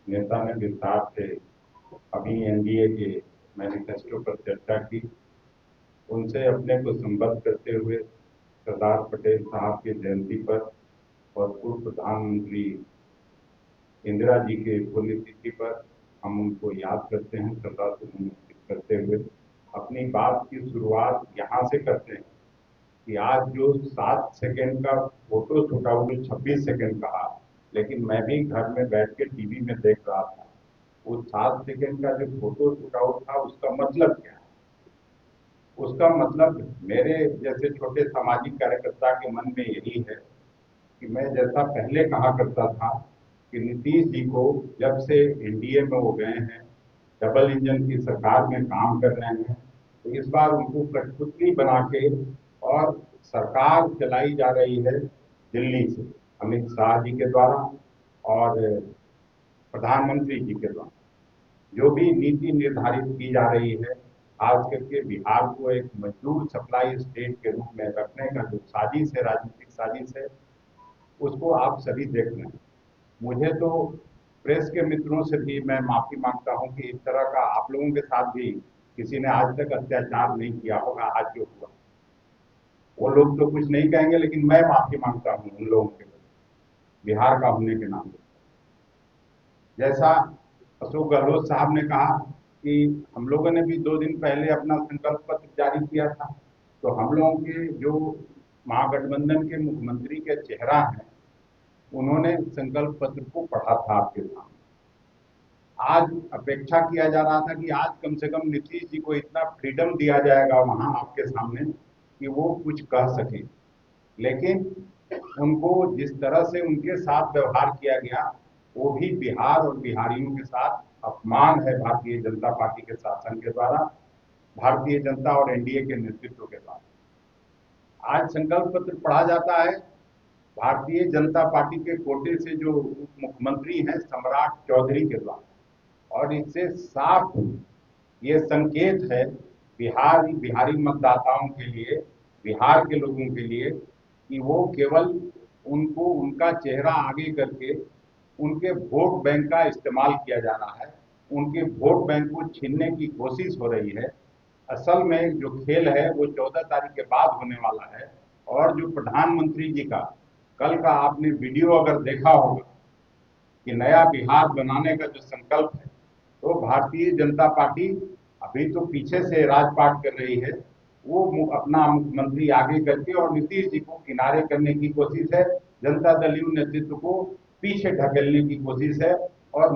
नेता ने विस्तार से अभी एनडीए के मैनिफेस्टो पर चर्चा की। उनसे अपने को संबद्ध करते हुए सरदार पटेल साहब की जयंती पर और पूर्व प्रधानमंत्री इंदिरा जी के पुण्यतिथि पर हम उनको याद करते हैं, श्रद्धासुमन अर्पित करते हुए अपनी बात की शुरुआत यहाँ से करते हैं कि आज जो 7 सेकेंड का फोटो छूटा वो 26 सेकेंड कहा, लेकिन मैं भी घर में बैठ के टीवी में देख रहा था। वो 7 सेकेंड का जो फोटो शूट आउट था उसका मतलब क्या है? उसका मतलब मेरे जैसे छोटे सामाजिक कार्यकर्ता के मन में यही है कि मैं जैसा पहले कहा करता था कि नीतीश जी को जब से एनडीए में वो गए हैं, डबल इंजन की सरकार में काम कर रहे हैं, तो इस बार उनको कठपुतली बना के और सरकार चलाई जा रही है दिल्ली से, अमित शाह जी के द्वारा और प्रधानमंत्री जी के द्वारा। जो भी नीति निर्धारित की जा रही है, खास करके बिहार को एक मजदूर सप्लाई स्टेट के रूप में रखने का जो साजिश है, राजनीतिक साजिश है, उसको आप सभी देख रहे हैं। मुझे तो प्रेस के मित्रों से भी मैं माफी मांगता हूं कि इस तरह का आप लोगों के साथ भी किसी ने आज तक अत्याचार नहीं किया होगा। आज जो हुआ, वो लोग तो कुछ नहीं कहेंगे, लेकिन मैं माफी मांगता हूं उन लोगों के लिए, बिहार का होने के नाते। जैसा अशोक गहलोत साहब ने कहा कि हम लोगों ने भी 2 दिन पहले अपना संकल्प पत्र जारी किया था, तो हम लोगों के जो महागठबंधन के मुख्यमंत्री के चेहरा हैं, उन्होंने संकल्प पत्र को पढ़ा था आपके सामने। आज अपेक्षा किया जा रहा था कि आज कम से कम नीतीश जी को इतना फ्रीडम दिया जाएगा वहां आपके सामने कि वो कुछ कह सके, लेकिन उनको जिस तरह से उनके साथ व्यवहार किया गया, वो भी बिहार और बिहारियों के साथ अपमान है भारतीय जनता पार्टी के शासन के द्वारा, भारतीय जनता और एनडीए के नेतृत्व के द्वारा। आज संकल्प पत्र पढ़ा जाता है भारतीय जनता पार्टी के कोटे से जो उप मुख्यमंत्री हैं सम्राट चौधरी के द्वारा, और इससे साफ ये संकेत है बिहारी मतदाताओं के लिए, बिहार के लोगों के लिए, कि वो केवल उनको उनका चेहरा आगे करके उनके वोट बैंक का इस्तेमाल किया जा रहा है, उनके वोट बैंक को छीनने की कोशिश हो रही है। असल में जो खेल है वो 14 तारीख के बाद होने वाला है। और जो प्रधानमंत्री जी का कल का आपने वीडियो अगर देखा होगा कि नया बिहार बनाने का जो संकल्प है, तो भारतीय जनता पार्टी अभी तो पीछे से राजपाट कर रही है, वो अपना मुख्यमंत्री आगे करके और नीतीश जी को किनारे करने की कोशिश है, जनता दल यू नेतृत्व को पीछे ढकेलने की कोशिश है। और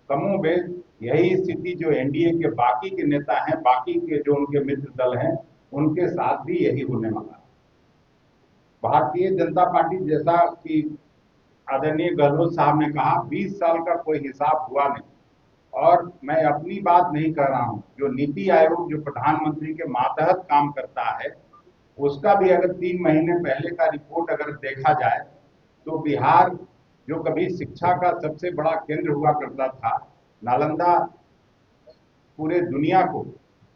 कमोबेश यही स्थिति जो एनडीए के बाकी के नेता हैं, बाकी के जो उनके मित्र दल हैं, उनके साथ भी यही होने वाला है। भारतीय जनता पार्टी, जैसा कि आदरणीय गहलोत साहब ने कहा, 20 साल का कोई हिसाब हुआ नहीं। और मैं अपनी बात नहीं कर रहा हूं, जो नीति आयोग जो प्रधानमंत्री के मातहत काम करता है, उसका भी अगर 3 महीने पहले का रिपोर्ट अगर देखा जाए, तो बिहार जो कभी शिक्षा का सबसे बड़ा केंद्र हुआ करता था, नालंदा पूरे दुनिया को,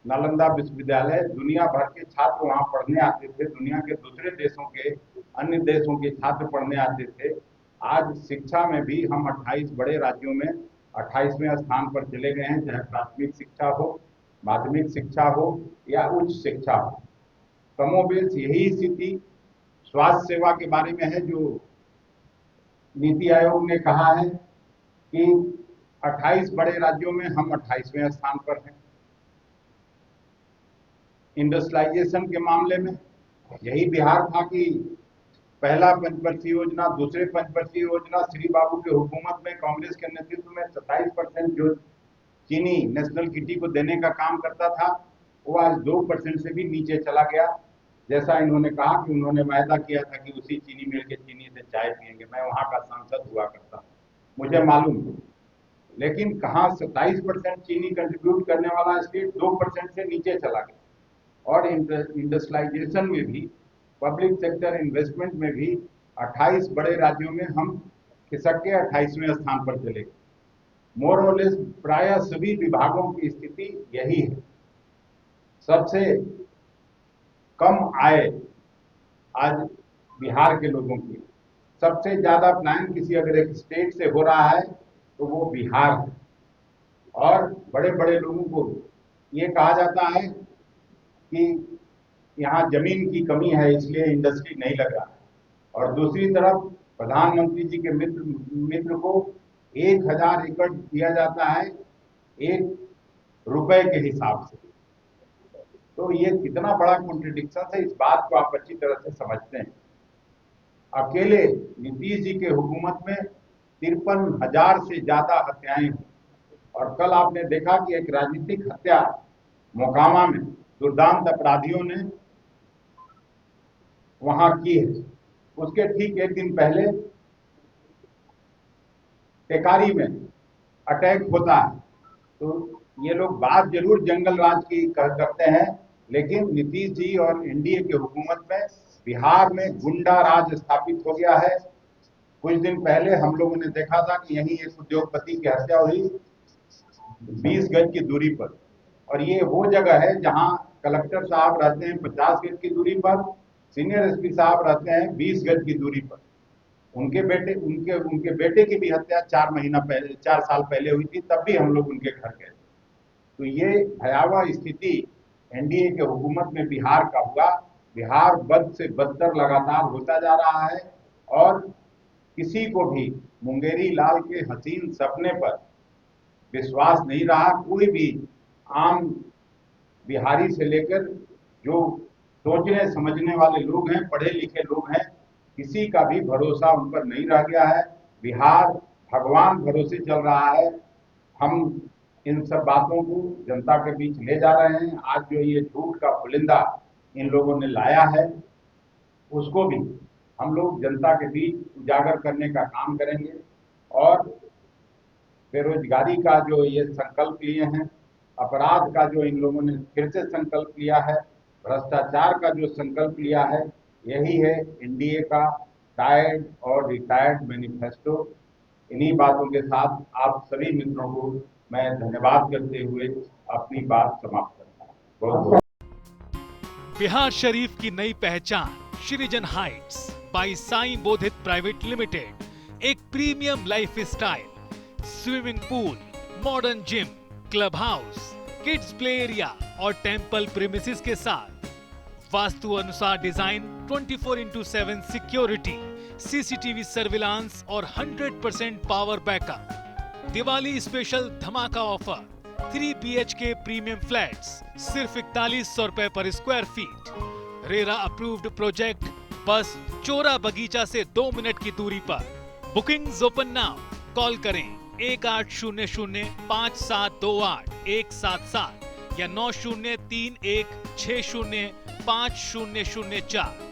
नालंदा विश्वविद्यालय दुनिया भर के छात्र वहां पढ़ने आते थे, दुनिया के दूसरे देशों के, अन्य देशों के छात्र पढ़ने आते थे। आज शिक्षा में भी हम 28 बड़े राज्यों में 28वें स्थान पर चले गए हैं, चाहे प्राथमिक शिक्षा हो, माध्यमिक शिक्षा हो या उच्च शिक्षा हो। कमोबेश यही स्थिति स्वास्थ्य सेवा के बारे में है, जो नीति आयोग ने कहा है कि 28 बड़े राज्यों में हम 28वें स्थान पर हैं। इंडस्ट्रियलाइजेशन के मामले में यही बिहार था कि पहला पंचवर्षीय योजना, दूसरे पंचवर्षीय योजना, श्री बाबू की हुकूमत में कांग्रेस के नेतृत्व में 27% जो चीनी नेशनल किटी को देने का काम करता था, वो आज 2% से भी नीचे चला गया। जैसा इन्होंने कहा कि उन्होंने वायदा किया था कि उसी चीनी मिल के चीनी से चाय पियेंगे, मैं वहां का सांसद हुआ करता, मुझे मालूम है। लेकिन कहा 27% चीनी कंट्रीब्यूट करने वाला स्टेट 2% से नीचे चला गया। और इंडस्ट्रियलाइजेशन में भी, पब्लिक सेक्टर इन्वेस्टमेंट में भी 28 बड़े राज्यों में हम खिसक के 28वें स्थान पर चले गए। मोर और लेस प्राय सभी विभागों की स्थिति यही है। सबसे कम आय आज बिहार के लोगों की, सबसे ज्यादा प्लान किसी अगर एक स्टेट से हो रहा है तो वो बिहार है। और बड़े बड़े लोगों को ये कहा जाता है कि यहाँ जमीन की कमी है इसलिए इंडस्ट्री नहीं लग रहा है, और दूसरी तरफ प्रधानमंत्री जी के मित्र को 1,000 एकड़ दिया जाता है 1 रुपए के हिसाब से। तो ये कितना बड़ा कॉन्ट्रडिक्शन है, इस बात को आप अच्छी तरह से समझते हैं। अकेले नीतीश जी के हुकूमत में 53,000 से ज्यादा हत्याएं हुई, और कल आपने देखा कि एक राजनीतिक हत्या मोकामा में दुर्दांत अपराधियों ने वहां की है। उसके ठीक एक दिन पहले टेकारी में अटैक होता है। तो ये लोग बात जरूर जंगल राज की करते हैं, लेकिन नीतीश जी और एनडीए की हुकूमत में बिहार में गुंडा राज स्थापित हो गया है। कुछ दिन पहले हम लोगों ने देखा था कि यहीं एक उद्योगपति की हत्या हुई 20 गज की दूरी पर, और ये वो जगह है जहां कलेक्टर साहब रहते हैं 50 गज की दूरी पर, सीनियर एसपी साहब रहते हैं 20 गज की दूरी पर। उनके बेटे की भी हत्या 4 साल पहले हुई थी, तब भी हम लोग उनके घर गए। तो ये भयावह स्थिति एनडीए के हुकूमत में बिहार का हुआ। बिहार बद से बदतर लगातार होता जा रहा है, और किसी को भी मुंगेरी लाल के हसीन सपने पर विश्वास नहीं रहा। कोई भी आम बिहारी से लेकर जो सोचने समझने वाले लोग हैं, पढ़े लिखे लोग हैं, किसी का भी भरोसा उन पर नहीं रह गया है। बिहार भगवान भरोसे चल रहा है। हम इन सब बातों को जनता के बीच ले जा रहे हैं। आज जो ये झूठ का पुलिंदा इन लोगों ने लाया है, उसको भी हम लोग जनता के बीच उजागर करने का काम करेंगे। और बेरोजगारी का जो ये संकल्प लिए हैं, अपराध का जो इन लोगों ने फिर से संकल्प लिया है, भ्रष्टाचार का जो संकल्प लिया है, यही है एनडीए का टायर्ड और रिटायर्ड मैनिफेस्टो। इन्हीं बातों के साथ आप सभी मित्रों को मैं धन्यवाद करते हुए अपनी बात समाप्त करता हूँ। बहुत बहुत बिहार शरीफ की नई पहचान Srijan heights by Sai Bodhit private limited, एक premium life style, swimming pool, modern gym, club house, kids play area और टेंपल प्रीमिसेस के साथ वास्तु अनुसार डिजाइन, 24/7 सिक्योरिटी, सीसीटीवी सर्विलांस और 100% पावर बैकअप। दिवाली स्पेशल धमाका ऑफर, 3 BHK प्रीमियम फ्लैट्स सिर्फ 4100 रुपए पर square feet. RERA approved project, बस चोरा बगीचा से 2 मिनट की दूरी पर। Bookings open now. कॉल करें 18005728 177 या 9031605004।